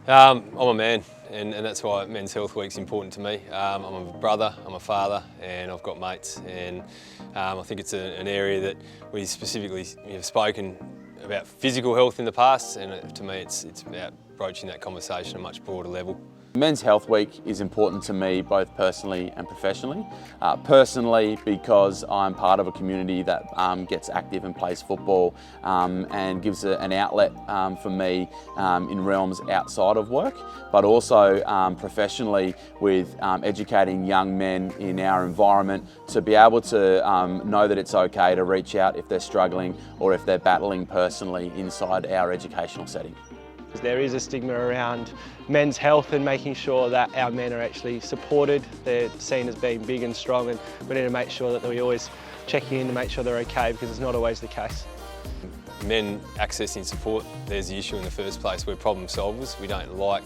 I'm a man, and that's why Men's Health Week's important to me. I'm a brother, I'm a father, and I've got mates, and I think it's an area that we specifically have spoken about physical health in the past, and to me it's about broaching that conversation at a much broader level. Men's Health Week is important to me both personally and professionally. Personally because I'm part of a community that gets active and plays football and gives an outlet for me in realms outside of work, but also professionally with educating young men in our environment to be able to know that it's okay to reach out if they're struggling or if they're battling personally inside our educational setting. There is a stigma around men's health and making sure that our men are actually supported. They're seen as being big and strong, and we need to make sure that we always check in to make sure they're okay, because it's not always the case. Men accessing support, there's the issue in the first place. We're problem solvers. We don't like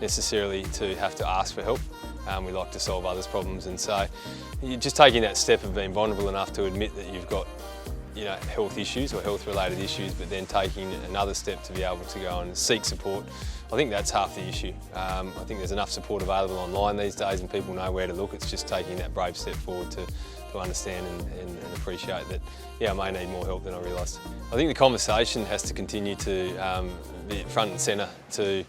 necessarily to have to ask for help. We like to solve others' problems, and so you're just taking that step of being vulnerable enough to admit that you've got health issues or health-related issues, but then taking another step to be able to go and seek support. I think that's half the issue. I think there's enough support available online these days and people know where to look. It's just taking that brave step forward to understand and appreciate that, I may need more help than I realised. I think the conversation has to continue to be front and centre to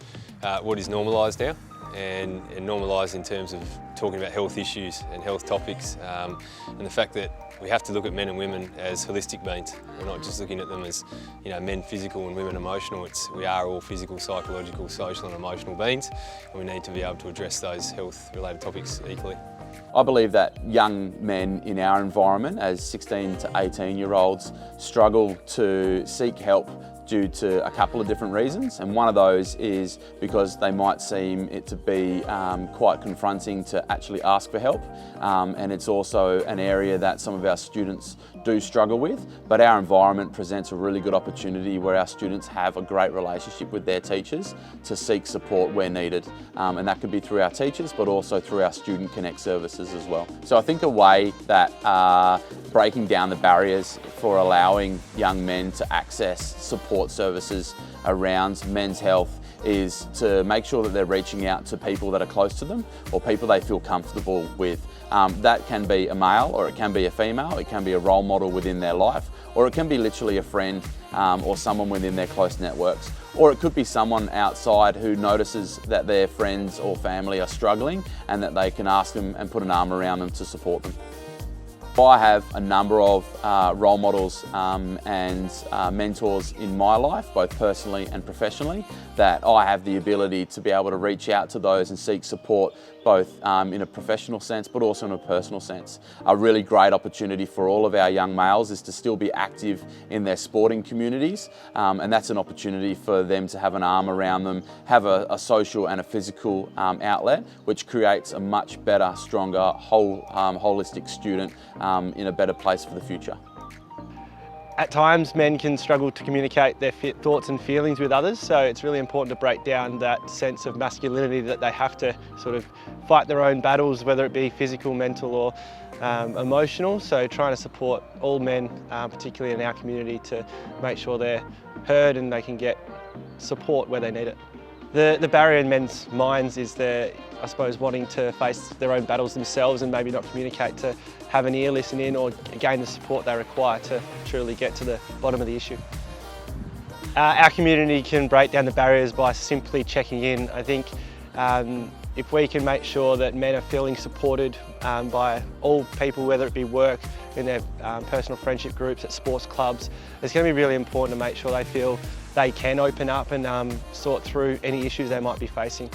what is normalised now, and normalised in terms of talking about health issues and health topics, and the fact that we have to look at men and women as holistic beings. We're not just looking at them as men physical and women emotional. We are all physical, psychological, social and emotional beings, and we need to be able to address those health-related topics equally. I believe that young men in our environment, as 16 to 18-year-olds, struggle to seek help due to a couple of different reasons, and one of those is because they might seem it to be quite confronting to actually ask for help, and it's also an area that some of our students do struggle with, but our environment presents a really good opportunity where our students have a great relationship with their teachers to seek support where needed, and that could be through our teachers but also through our Student Connect services as well. So I think a way that breaking down the barriers for allowing young men to access support services around men's health is to make sure that they're reaching out to people that are close to them or people they feel comfortable with. That can be a male or it can be a female, it can be a role model within their life, or it can be literally a friend or someone within their close networks. Or it could be someone outside who notices that their friends or family are struggling and that they can ask them and put an arm around them to support them. I have a number of role models and mentors in my life, both personally and professionally, that I have the ability to be able to reach out to those and seek support both in a professional sense but also in a personal sense. A really great opportunity for all of our young males is to still be active in their sporting communities, and that's an opportunity for them to have an arm around them, have a social and a physical outlet, which creates a much better, stronger, holistic student in a better place for the future. At times, men can struggle to communicate their thoughts and feelings with others, so it's really important to break down that sense of masculinity that they have to sort of fight their own battles, whether it be physical, mental or emotional. So trying to support all men, particularly in our community, to make sure they're heard and they can get support where they need it. The barrier in men's minds is I suppose, wanting to face their own battles themselves and maybe not communicate, to have an ear listen in or gain the support they require to truly get to the bottom of the issue. Our community can break down the barriers by simply checking in. I think if we can make sure that men are feeling supported by all people, whether it be work, in their personal friendship groups, at sports clubs, it's going to be really important to make sure they feel they can open up and sort through any issues they might be facing.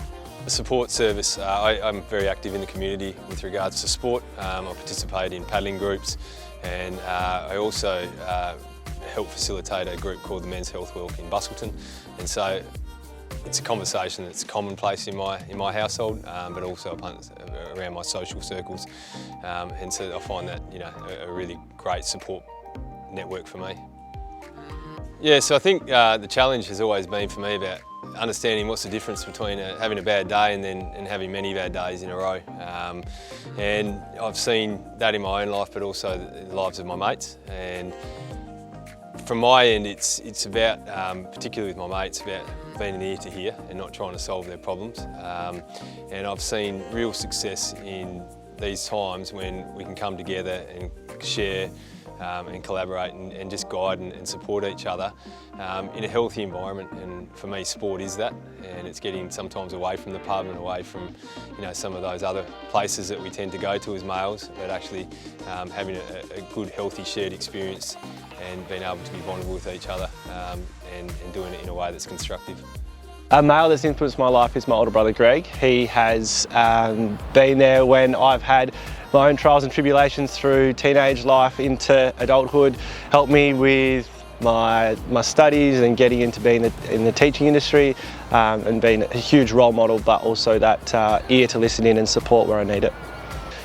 The support service, I'm very active in the community with regards to sport. I participate in paddling groups, and I also help facilitate a group called the Men's Health Week in Busselton, and so it's a conversation that's commonplace in my household, but also around my social circles, and so I find that a really great support network for me. Yeah, so I think the challenge has always been for me about understanding what's the difference between having a bad day and having many bad days in a row. And I've seen that in my own life, but also the lives of my mates. And from my end, it's about, particularly with my mates, about being an ear to hear and not trying to solve their problems. And I've seen real success in these times when we can come together and share and collaborate and just guide and support each other in a healthy environment. And for me, sport is that, and it's getting sometimes away from the pub and away from some of those other places that we tend to go to as males, but actually having a good, healthy, shared experience and being able to be vulnerable with each other and doing it in a way that's constructive. A male that's influenced my life is my older brother Greg. He has been there when I've had my own trials and tribulations through teenage life into adulthood, helped me with my studies and getting into being in the teaching industry and being a huge role model, but also that ear to listen in and support where I need it.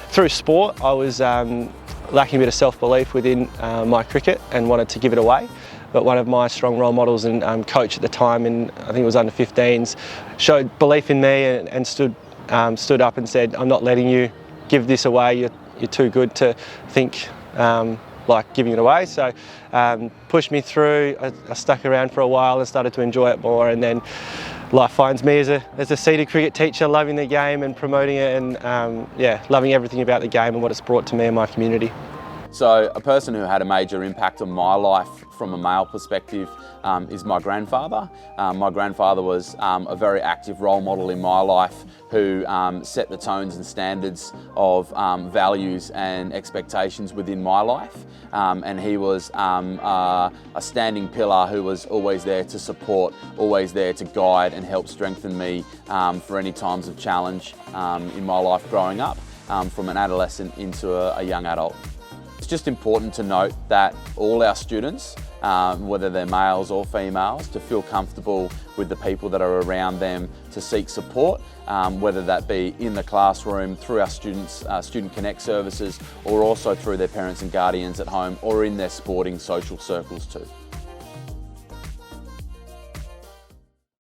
Through sport, I was lacking a bit of self-belief within my cricket and wanted to give it away. But one of my strong role models and coach at the time, I think it was under 15s, showed belief in me and stood up and said, "I'm not letting you give this away. You're too good to think like giving it away." So pushed me through. I stuck around for a while and started to enjoy it more. And then life finds me as a SEDA cricket teacher, loving the game and promoting it, and loving everything about the game and what it's brought to me and my community. So a person who had a major impact on my life from a male perspective is my grandfather. My grandfather was a very active role model in my life who set the tones and standards of values and expectations within my life. And he was a standing pillar who was always there to support, always there to guide and help strengthen me for any times of challenge in my life growing up, from an adolescent into a young adult. It's just important to note that all our students, whether they're males or females, to feel comfortable with the people that are around them to seek support, whether that be in the classroom, through our Student Connect services, or also through their parents and guardians at home, or in their sporting social circles too.